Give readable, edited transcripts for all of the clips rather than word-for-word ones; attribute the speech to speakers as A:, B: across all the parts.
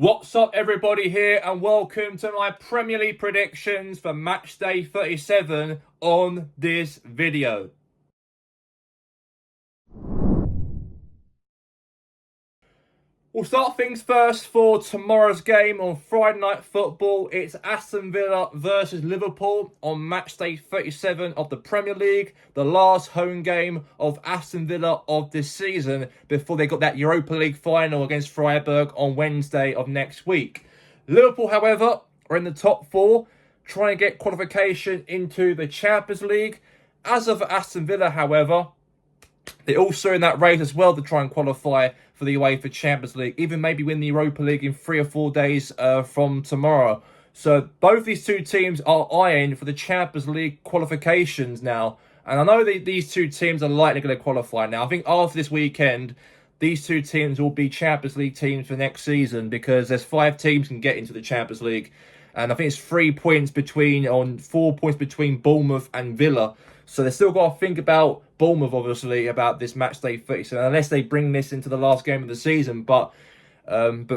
A: What's up, everybody here, and welcome to my Premier League predictions for Matchday 37 on this video. We'll start things first for tomorrow's game on Friday Night Football. It's Aston Villa versus Liverpool on Matchday 37 of the Premier League, the last home game of Aston Villa of this season before they got that Europa League final against Freiburg on Wednesday of next week. Liverpool, however, are in the top four, trying to get qualification into the Champions League. As of Aston Villa, however, they're also in that race as well to try and qualify for the UEFA Champions League, even maybe win the Europa League in 3 or 4 days from tomorrow. So both these two teams are eyeing for the Champions League qualifications now. And I know these two teams are likely going to qualify now. I think after this weekend, these two teams will be Champions League teams for next season because there's 5 teams can get into the Champions League. And I think it's 4 points between Bournemouth and Villa. So they've still got to think about Bournemouth, obviously, about this Matchday 37, unless they bring this into the last game of the season. But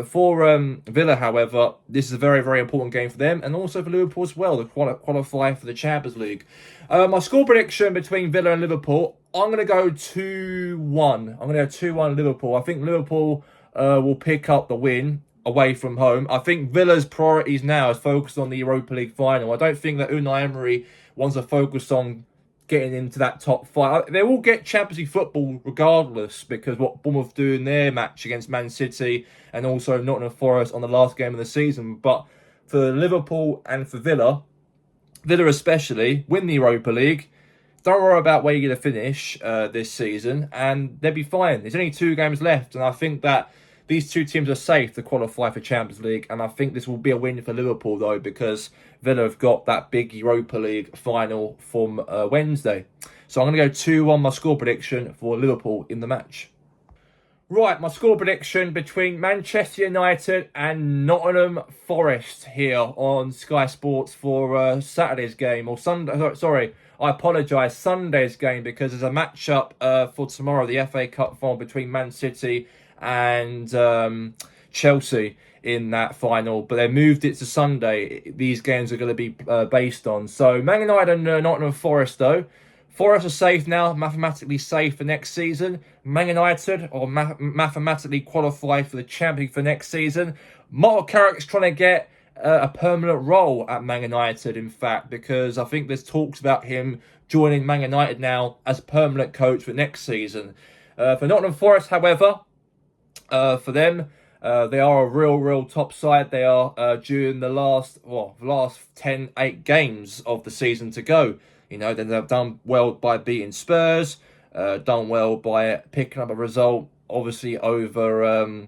A: for Villa, however, this is a very, very important game for them, and also for Liverpool as well, to qualify for the Champions League. My score prediction between Villa and Liverpool, I'm going to go 2-1. I'm going to go 2-1 Liverpool. I think Liverpool will pick up the win away from home. I think Villa's priorities now is focused on the Europa League final. I don't think that Unai Emery wants to focus on getting into that top 5. They will get Champions League football regardless, because what Bournemouth do in their match against Man City and also Nottingham Forest on the last game of the season. But for Liverpool and for Villa especially, win the Europa League. Don't worry about where you're going to finish this season, and they'll be fine. There's only 2 games left, and I think that these two teams are safe to qualify for Champions League, and I think this will be a win for Liverpool, though, because Villa have got that big Europa League final from Wednesday. So I'm going to go 2-1 my score prediction for Liverpool in the match. Right, my score prediction between Manchester United and Nottingham Forest here on Sky Sports for Saturday's game, or Sunday. Sorry, I apologise, Sunday's game, because there's a match-up for tomorrow, the FA Cup final between Man City and Chelsea in that final, but they moved it to Sunday. These games are going to be based on. So Man United and Nottingham Forest, though. Forest are safe now, mathematically safe for next season. Man United are mathematically qualified for the Champions League for next season. Michael Carrick's trying to get a permanent role at Man United, in fact, because I think there's talks about him joining Man United now as permanent coach for next season. For Nottingham Forest, however, for them, they are a real top side. They are during the last 8 games of the season to go. You know, then they've done well by beating Spurs, done well by picking up a result, obviously over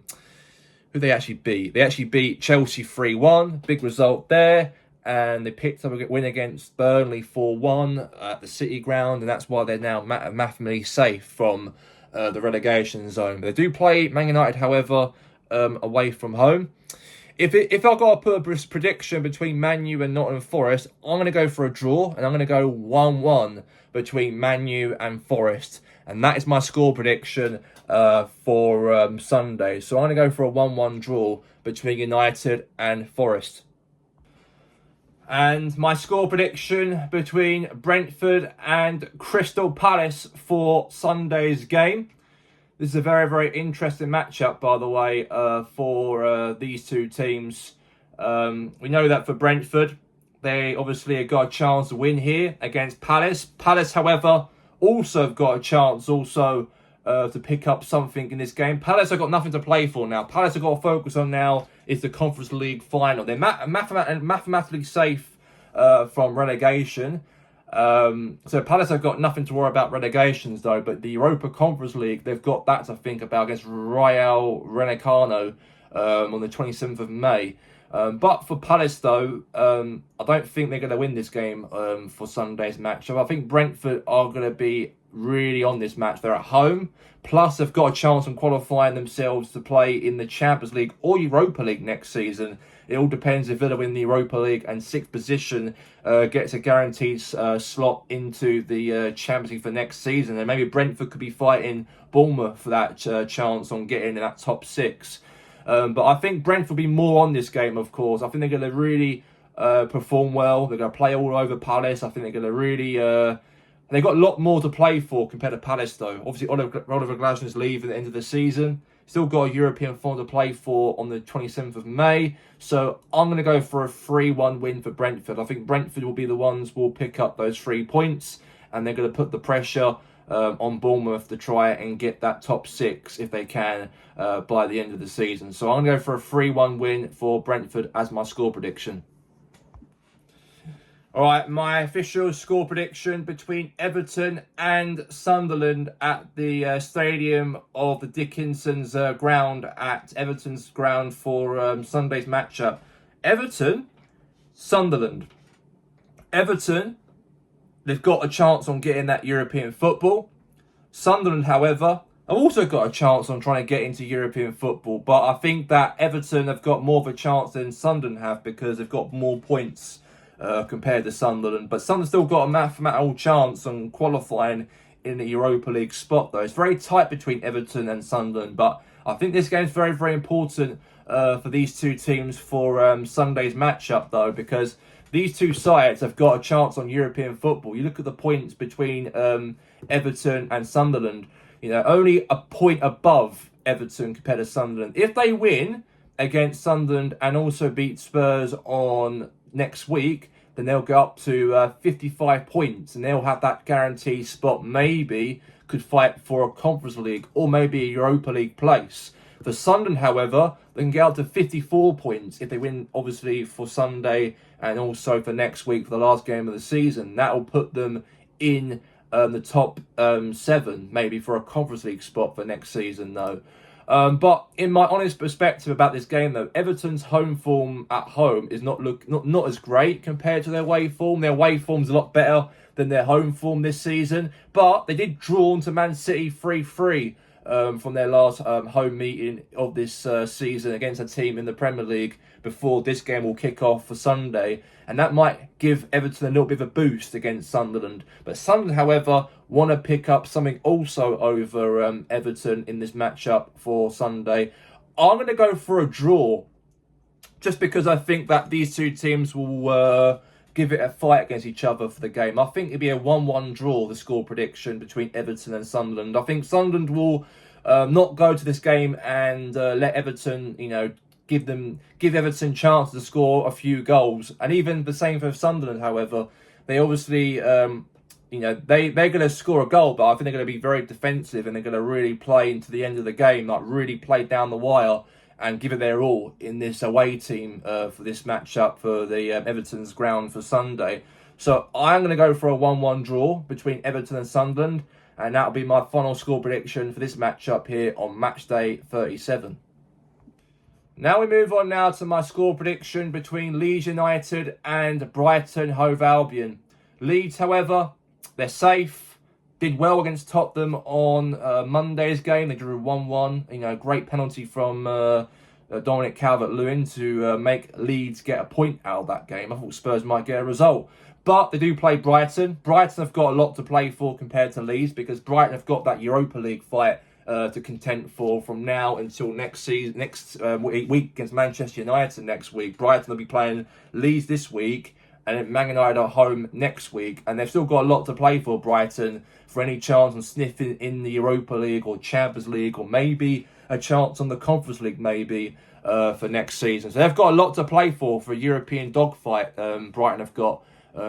A: who they actually beat. They actually beat Chelsea 3-1, big result there, and they picked up a win against Burnley 4-1 at the City Ground, and that's why they're now mathematically safe from the relegation zone. They do play Man United, however, away from home. If I've got to put a prediction between Man U and Nottingham Forest, I'm going to go for a draw, and I'm going to go 1-1 between Man U and Forest. And that is my score prediction for Sunday. So I'm going to go for a 1-1 draw between United and Forest. And my score prediction between Brentford and Crystal Palace for Sunday's game. This is a very, very interesting matchup, by the way, for these two teams. We know that for Brentford, they obviously have got a chance to win here against Palace. Palace, however, also have got a chance to pick up something in this game. Palace have got nothing to play for now. Palace have got to focus on now is the Conference League final. They're mathematically safe from relegation. So Palace have got nothing to worry about relegations, though, but the Europa Conference League, they've got that to think about against Rayo Vallecano on the 27th of May. But for Palace, though, I don't think they're going to win this game for Sunday's match. So I think Brentford are going to be really on this match. They're at home, plus they've got a chance on qualifying themselves to play in the Champions League or Europa League next season. It all depends if Villa win the Europa League and 6th position gets a guaranteed slot into the Champions League for next season. And maybe Brentford could be fighting Bournemouth for that chance on getting in that top 6. But I think Brentford will be more on this game, of course. I think they're going to really perform well. They're going to play all over Palace. I think they're going to really... they've got a lot more to play for compared to Palace, though. Obviously, Oliver Glasner's leaving at the end of the season. Still got a European final to play for on the 27th of May. So I'm going to go for a 3-1 win for Brentford. I think Brentford will be the ones who will pick up those 3 points. And they're going to put the pressure on Bournemouth to try and get that top 6 if they can by the end of the season. So I'm going to go for a 3-1 win for Brentford as my score prediction. All right, my official score prediction between Everton and Sunderland at the stadium of the Dickinson's ground at Everton's ground for Sunday's matchup. Everton, Sunderland. Everton, they've got a chance on getting that European football. Sunderland, however, have also got a chance on trying to get into European football. But I think that Everton have got more of a chance than Sunderland have because they've got more points compared to Sunderland. But Sunderland still got a mathematical chance on qualifying in the Europa League spot, though. It's very tight between Everton and Sunderland. But I think this game's very, very important for these two teams for Sunday's matchup, though, because these two sides have got a chance on European football. You look at the points between Everton and Sunderland, you know, only a point above Everton compared to Sunderland. If they win against Sunderland and also beat Spurs on next week, then they'll go up to 55 points and they'll have that guaranteed spot. Maybe could fight for a Conference League or maybe a Europa League place. For Sunderland, however, they can get up to 54 points if they win, obviously, for Sunday and also for next week for the last game of the season. That will put them in the top 7, maybe for a Conference League spot for next season, though. But in my honest perspective about this game, though, Everton's home form at home is not as great compared to their away form. Their away form's a lot better than their home form this season. But they did draw to Man City 3-3 from their last home meeting of this season against a team in the Premier League before this game will kick off for Sunday. And that might give Everton a little bit of a boost against Sunderland. But Sunderland, however, want to pick up something also over Everton in this matchup for Sunday. I'm going to go for a draw just because I think that these two teams will give it a fight against each other for the game. I think it'll be a 1-1 draw, the score prediction between Everton and Sunderland. I think Sunderland will not go to this game and let Everton, you know, give Everton chance to score a few goals. And even the same for Sunderland, however. They obviously, you know, they're going to score a goal, but I think they're going to be very defensive and they're going to really play into the end of the game, like really play down the wire and give it their all in this away team for this matchup for the Everton's ground for Sunday. So I'm going to go for a 1-1 draw between Everton and Sunderland, and that'll be my final score prediction for this matchup here on Matchday 37. Now we move on now to my score prediction between Leeds United and Brighton Hove Albion. Leeds, however, they're safe. Did well against Tottenham on Monday's game. They drew 1-1. You know, great penalty from Dominic Calvert-Lewin to make Leeds get a point out of that game. I thought Spurs might get a result. But they do play Brighton. Brighton have got a lot to play for compared to Leeds because Brighton have got that Europa League fight to contend for from now until next week against Manchester United next week. Brighton will be playing Leeds this week and then Man United are home next week. And they've still got a lot to play for, Brighton, for any chance on sniffing in the Europa League or Champions League or maybe a chance on the Conference League maybe for next season. So they've got a lot to play for a European dogfight. Brighton have got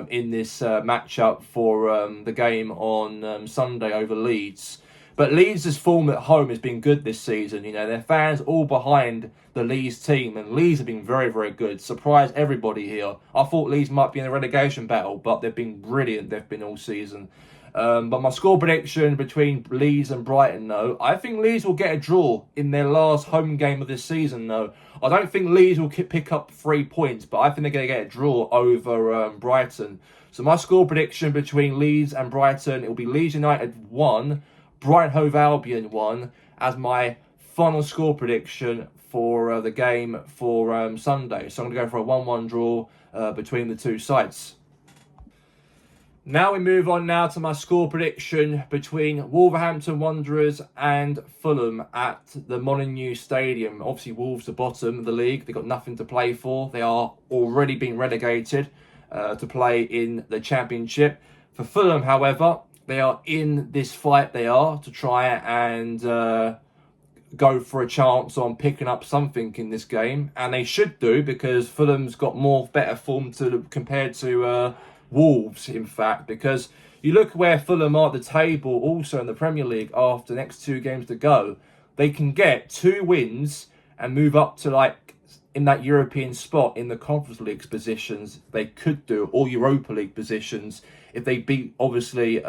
A: in this matchup for the game on Sunday over Leeds. But Leeds' form at home has been good this season. You know, their fans all behind the Leeds team, and Leeds have been very, very good. Surprised everybody here. I thought Leeds might be in a relegation battle, but they've been brilliant. They've been all season. But my score prediction between Leeds and Brighton, though, I think Leeds will get a draw in their last home game of this season, though. I don't think Leeds will pick up 3 points, but I think they're going to get a draw over Brighton. So my score prediction between Leeds and Brighton, it will be Leeds United 1, Brighton Hove Albion 1 as my final score prediction for the game for Sunday. So I'm going to go for a 1-1 draw between the two sides. Now we move on now to my score prediction between Wolverhampton Wanderers and Fulham at the Molineux Stadium. Obviously, Wolves are bottom of the league. They've got nothing to play for. They are already being relegated to play in the Championship. For Fulham, however, they are in this fight. They are to try and go for a chance on picking up something in this game. And they should do, because Fulham's got better form compared to Wolves, in fact, because you look where Fulham are at the table also in the Premier League after the next 2 games to go. They can get 2 wins and move up to in that European spot in the Conference League's positions. They could do, or Europa League positions, if they beat obviously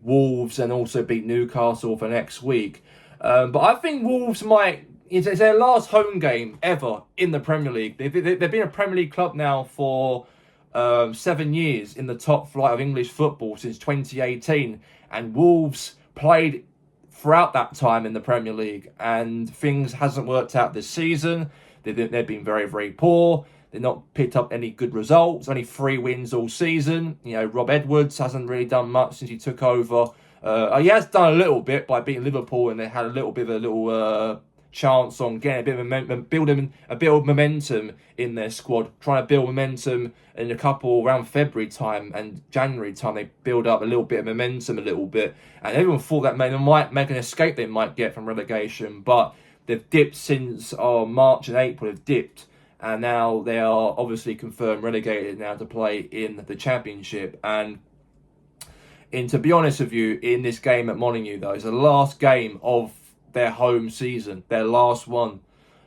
A: Wolves and also beat Newcastle for next week. But I think Wolves might. It's their last home game ever in the Premier League. They've been a Premier League club now for 7 years in the top flight of English football since 2018, and Wolves played throughout that time in the Premier League, and things hasn't worked out this season. They've been very, very poor. They've not picked up any good results. Only 3 wins all season. You know, Rob Edwards hasn't really done much since he took over. He has done a little bit by beating Liverpool, and they had a little bit of a chance on getting a bit of momentum, building a bit of momentum in their squad, trying to build momentum in around February time and January time. They build up a little bit of momentum, and everyone thought that they might make an escape. They might get from relegation, but they've dipped since March and April. They've dipped, and now they are obviously confirmed relegated now to play in the Championship. And to be honest with you, in this game at Molineux, though, it's the last game of their home season, their last one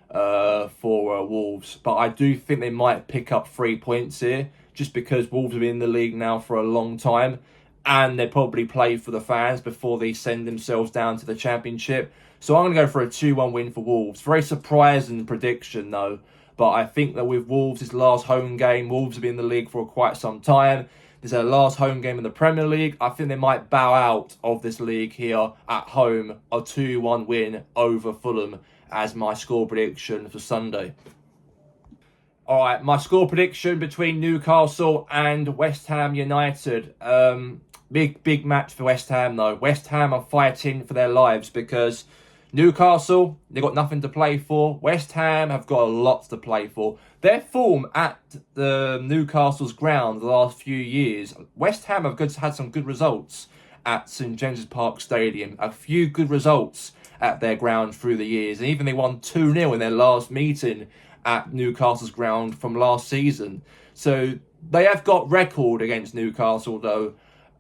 A: for Wolves. But I do think they might pick up 3 points here, just because Wolves have been in the league now for a long time, and they probably play for the fans before they send themselves down to the Championship. So I'm going to go for a 2-1 win for Wolves. Very surprising prediction, though. But I think that with Wolves' last home game, Wolves have been in the league for quite some time. This is their last home game in the Premier League. I think they might bow out of this league here at home. A 2-1 win over Fulham as my score prediction for Sunday. All right, my score prediction between Newcastle and West Ham United. Big match for West Ham, though. West Ham are fighting for their lives because Newcastle, they've got nothing to play for. West Ham have got a lot to play for. Their form at the Newcastle's ground the last few years, West Ham have had some good results at St James's Park Stadium. A few good results at their ground through the years. And even they won 2-0 in their last meeting at Newcastle's ground from last season. So they have got record against Newcastle, though.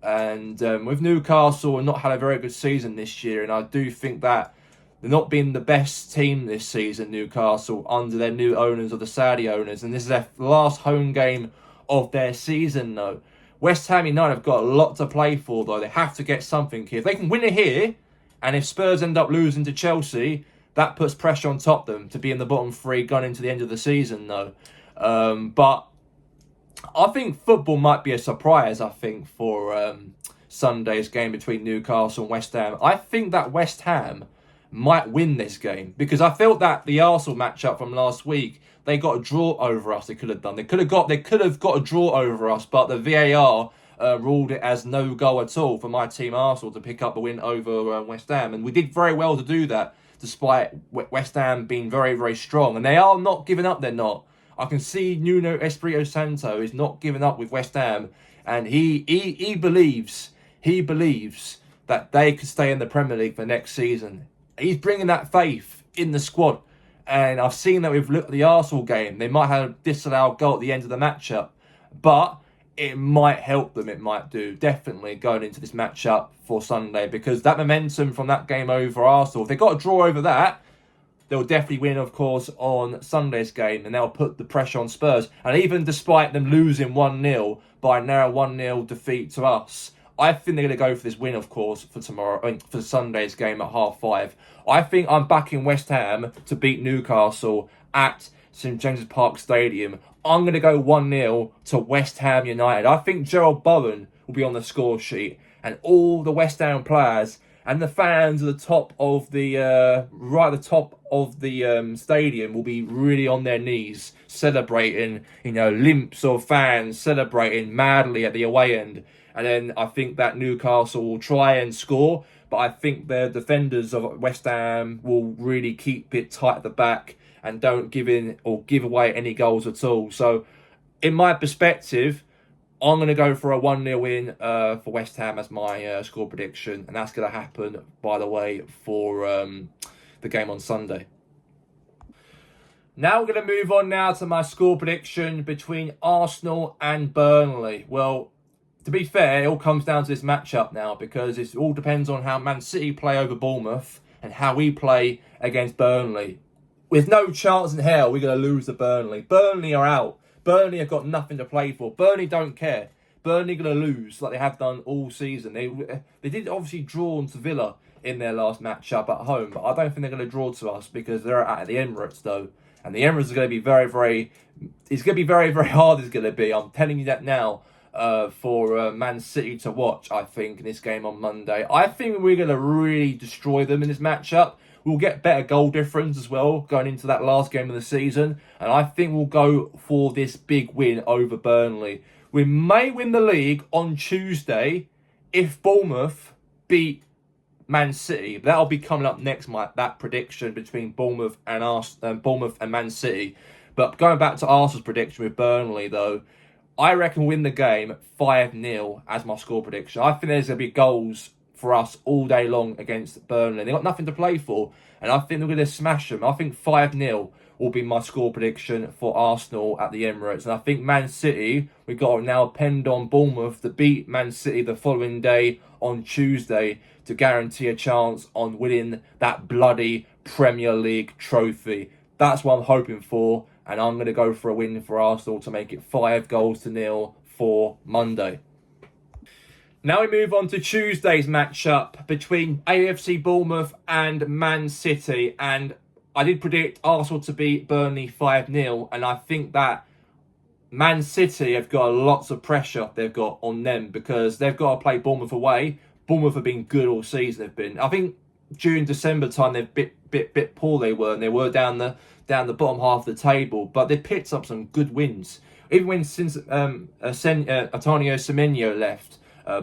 A: And with Newcastle not had a very good season this year, and I do think that they're not been the best team this season, Newcastle, under their new owners, or the Saudi owners. And this is their last home game of their season, though. West Ham United have got a lot to play for, though. They have to get something here. If they can win it here, and if Spurs end up losing to Chelsea, that puts pressure on top of them to be in the bottom 3 going into the end of the season, though. But I think football might be a surprise, for Sunday's game between Newcastle and West Ham. I think that West Ham might win this game, because I felt that the Arsenal matchup from last week, they got a draw over us. They could have done. They could have got a draw over us, but the VAR ruled it as no goal at all for my team Arsenal to pick up a win over West Ham, and we did very well to do that, despite West Ham being very, very strong, and they are not giving up. They're not. I can see Nuno Espirito Santo is not giving up with West Ham, and he believes that they could stay in the Premier League for next season. He's bringing that faith in the squad. And I've seen that we've looked at the Arsenal game. They might have a disallowed goal at the end of the matchup. But it might help them. It might do. Definitely going into this matchup for Sunday. Because that momentum from that game over Arsenal, if they got a draw over that, they'll definitely win, of course, on Sunday's game. And they'll put the pressure on Spurs. And even despite them losing 1-0 by a narrow 1-0 defeat to us, I think they're going to go for this win, of course, for Sunday's game at 5:30. I think I'm backing West Ham to beat Newcastle at St James's Park Stadium. I'm going to go 1-0 to West Ham United. I think Gerald Bowen will be on the score sheet, and all the West Ham players and the fans at the top of the right at the top of the stadium will be really on their knees celebrating. Limps of fans celebrating madly at the away end, and then I think that Newcastle will try and score, but I think the defenders of West Ham will really keep it tight at the back and don't give in or give away any goals at all. So, in my perspective, I'm going to go for a 1-0 win for West Ham as my score prediction. And that's going to happen, by the way, for the game on Sunday. Now we're going to move on now to my score prediction between Arsenal and Burnley. Well, to be fair, it all comes down to this matchup now, because it all depends on how Man City play over Bournemouth and how we play against Burnley. With no chance in hell we're going to lose to Burnley. Burnley are out. Burnley have got nothing to play for. Burnley don't care. Burnley going to lose like they have done all season. They did obviously draw to Villa in their last match-up at home, but I don't think they're going to draw to us because they're at the Emirates, though. And the Emirates is going to be very, very... It's going to be very, very hard, it's going to be. I'm telling you that now. For Man City to watch, I think, in this game on Monday. I think we're going to really destroy them in this matchup. We'll get better goal difference as well going into that last game of the season. And I think we'll go for this big win over Burnley. We may win the league on Tuesday if Bournemouth beat Man City. That'll be coming up next, that prediction between Bournemouth and Man City. But going back to Arsenal's prediction with Burnley, though, I reckon we'll win the game 5-0 as my score prediction. I think there's going to be goals for us all day long against Burnley. They've got nothing to play for, and I think they're going to smash them. I think 5-0 will be my score prediction for Arsenal at the Emirates. And I think Man City, we've got to now depend on Bournemouth to beat Man City the following day on Tuesday to guarantee a chance on winning that bloody Premier League trophy. That's what I'm hoping for, and I'm going to go for a win for Arsenal to make it 5-0 for Monday. Now we move on to Tuesday's matchup between AFC Bournemouth and Man City. And I did predict Arsenal to beat Burnley 5-0. And I think that Man City have got lots of pressure they've got on them because they've got to play Bournemouth away. Bournemouth have been good all season. They've been. I think during December time they've bit poor they were. And they were down the bottom half of the table. But they picked up some good wins. Even since Antonio Semenyo left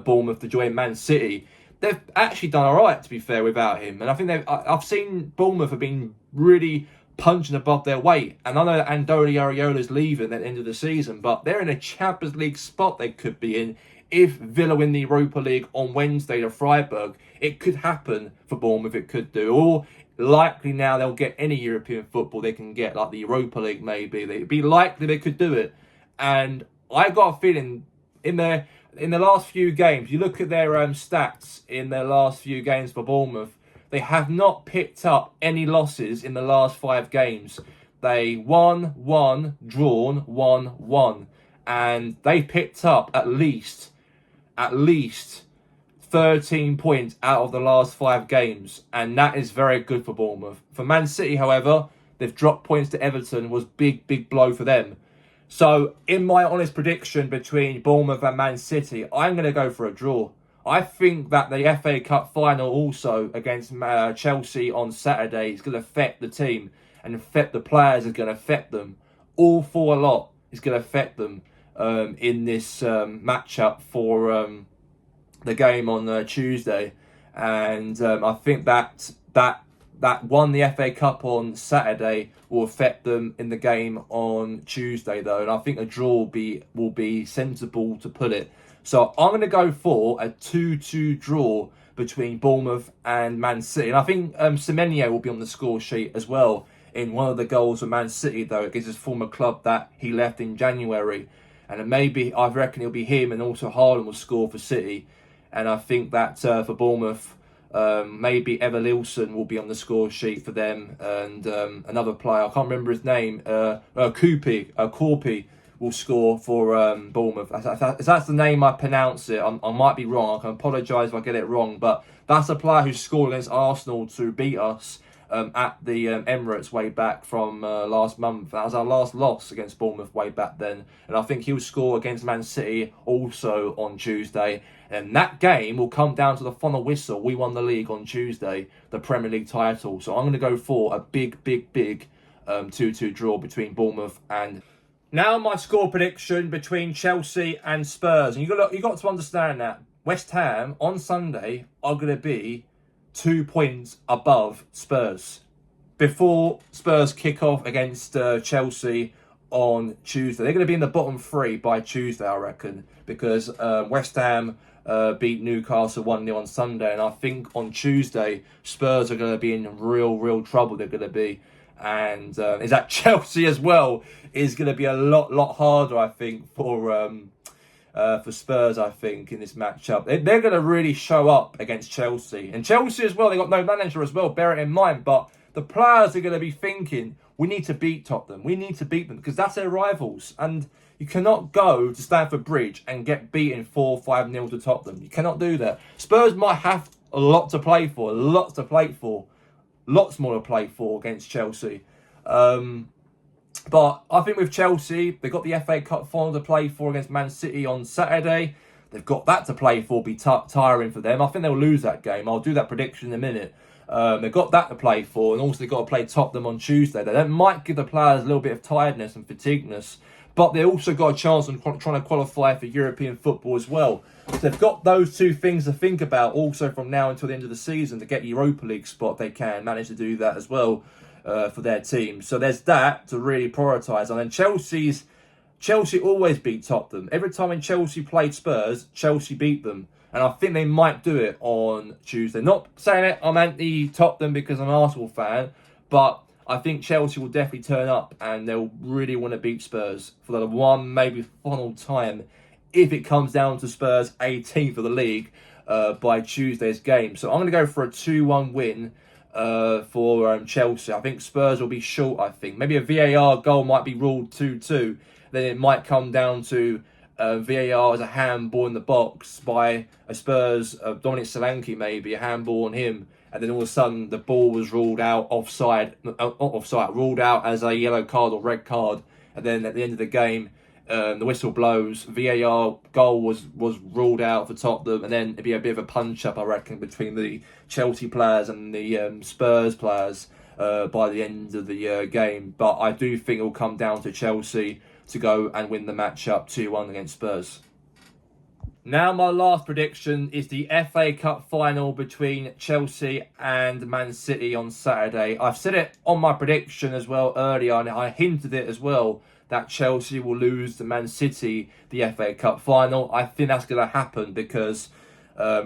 A: Bournemouth to join Man City, they've actually done all right, to be fair, without him. And I think I've seen Bournemouth have been really punching above their weight. And I know that Andoni Ariola's leaving at the end of the season, but they're in a Champions League spot they could be in if Villa win the Europa League on Wednesday to Freiburg. It could happen for Bournemouth, it could do. Or likely now they'll get any European football they can get, like the Europa League maybe. It'd be likely they could do it. And I got a feeling in the last few games, you look at their stats in their last few games for Bournemouth, they have not picked up any losses in the last 5 games. They won, drawn, won. And they picked up at least 13 points out of the last 5 games. And that is very good for Bournemouth. For Man City, however, they've dropped points to Everton, was big blow for them. So, in my honest prediction between Bournemouth and Man City, I'm going to go for a draw. I think that the FA Cup final also against Chelsea on Saturday is going to affect the team and affect the players, is going to affect them. All for a lot is going to affect them in this matchup for the game on Tuesday. And I think that won the FA Cup on Saturday will affect them in the game on Tuesday, though. And I think a draw will be sensible to put it. So I'm going to go for a 2-2 draw between Bournemouth and Man City. And I think Semenyo will be on the score sheet as well in one of the goals for Man City, though, against his former club that he left in January. And maybe, I reckon it'll be him, and also Haaland will score for City. And I think that for Bournemouth, maybe Evanilson will be on the score sheet for them, and another player, I can't remember his name, Corpy will score for Bournemouth. If that's the name I pronounce it, I might be wrong. I can apologise if I get it wrong, but that's a player who scored against Arsenal to beat us at the Emirates way back from last month. That was our last loss against Bournemouth way back then. And I think he'll score against Man City also on Tuesday. And that game will come down to the final whistle. We won the league on Tuesday, the Premier League title. So I'm going to go for a big 2-2 draw between Bournemouth and... Now my score prediction between Chelsea and Spurs. And you got to understand that West Ham on Sunday are going to be 2 points above Spurs before Spurs kick off against Chelsea on Tuesday. They're going to be in the bottom 3 by Tuesday, I reckon, because West Ham beat Newcastle 1-0 on Sunday, and I think on Tuesday Spurs are going to be in real trouble. They're going to be, and is that Chelsea as well is going to be a lot harder, I think, for Spurs, I think, in this matchup. They're going to really show up against Chelsea. And Chelsea as well, they got no manager as well, bear it in mind. But the players are going to be thinking, we need to beat Tottenham. We need to beat them because that's their rivals. And you cannot go to Stamford Bridge and get beaten 4-5-0 to Tottenham. You cannot do that. Spurs might have a lot to play for, lots more to play for against Chelsea. But I think with Chelsea, they've got the FA Cup final to play for against Man City on Saturday. They've got that to play for, be tiring for them. I think they'll lose that game. I'll do that prediction in a minute. They've got that to play for, and also they've got to play Tottenham on Tuesday. That might give the players a little bit of tiredness and fatigueness, but they also got a chance on trying to qualify for European football as well. So they've got those two things to think about also from now until the end of the season to get Europa League spot. They can manage to do that as well. For their team. So there's that to really prioritise. And then Chelsea always beat Tottenham. Every time when Chelsea played Spurs, Chelsea beat them. And I think they might do it on Tuesday. Not saying it, I'm anti-Tottenham because I'm an Arsenal fan, but I think Chelsea will definitely turn up and they'll really want to beat Spurs for the one, maybe final time if it comes down to Spurs 18th of the league by Tuesday's game. So I'm going to go for a 2-1 win for Chelsea. I think Spurs will be short, I think. Maybe a VAR goal might be ruled 2-2. Then it might come down to VAR as a handball in the box by a Spurs, Dominic Solanke maybe, a handball on him. And then all of a sudden the ball was ruled out ruled out as a yellow card or red card. And then at the end of the game, the whistle blows, VAR goal was ruled out for Tottenham, and then it'd be a bit of a punch-up, I reckon, between the Chelsea players and the Spurs players by the end of the game. But I do think it will come down to Chelsea to go and win the matchup 2-1 against Spurs. Now my last prediction is the FA Cup final between Chelsea and Man City on Saturday. I've said it on my prediction as well earlier, and I hinted it as well, that Chelsea will lose to Man City the FA Cup final. I think that's going to happen because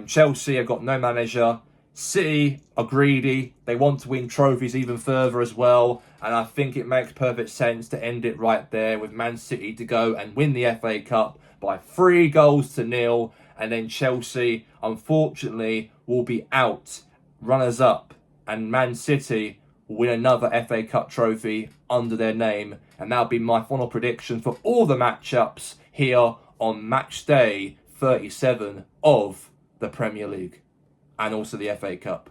A: Chelsea have got no manager. City are greedy. They want to win trophies even further as well. And I think it makes perfect sense to end it right there with Man City to go and win the FA Cup by 3-0. And then Chelsea, unfortunately, will be out, runners-up. And Man City will win another FA Cup trophy under their name. And that'll be my final prediction for all the matchups here on Matchday 37 of the Premier League and also the FA Cup.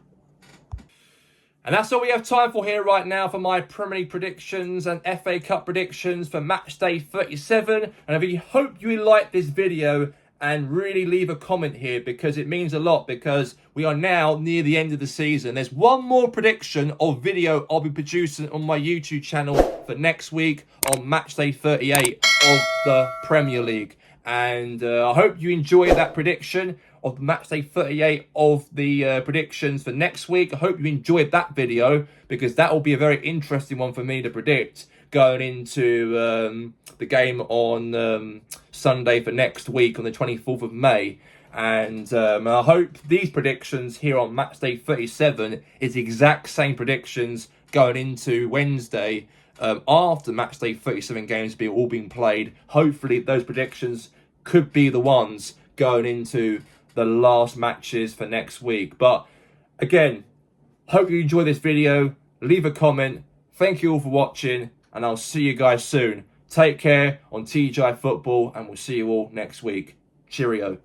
A: And that's all we have time for here right now for my Premier League predictions and FA Cup predictions for Matchday 37. And I really hope you liked this video and really leave a comment here because it means a lot, because we are now near the end of the season. There's one more prediction of video I'll be producing on my YouTube channel for next week on Matchday 38 of the Premier League. And I hope you enjoy that prediction of Matchday 38 of the predictions for next week. I hope you enjoyed that video because that will be a very interesting one for me to predict going into the game on Sunday for next week on the 24th of May. And I hope these predictions here on Matchday 37 is the exact same predictions going into Wednesday after Matchday 37 games be all being played. Hopefully those predictions could be the ones going into the last matches for next week. But again, hope you enjoy this video. Leave a comment. Thank you all for watching, and I'll see you guys soon. Take care on TGI Football, and we'll see you all next week. Cheerio.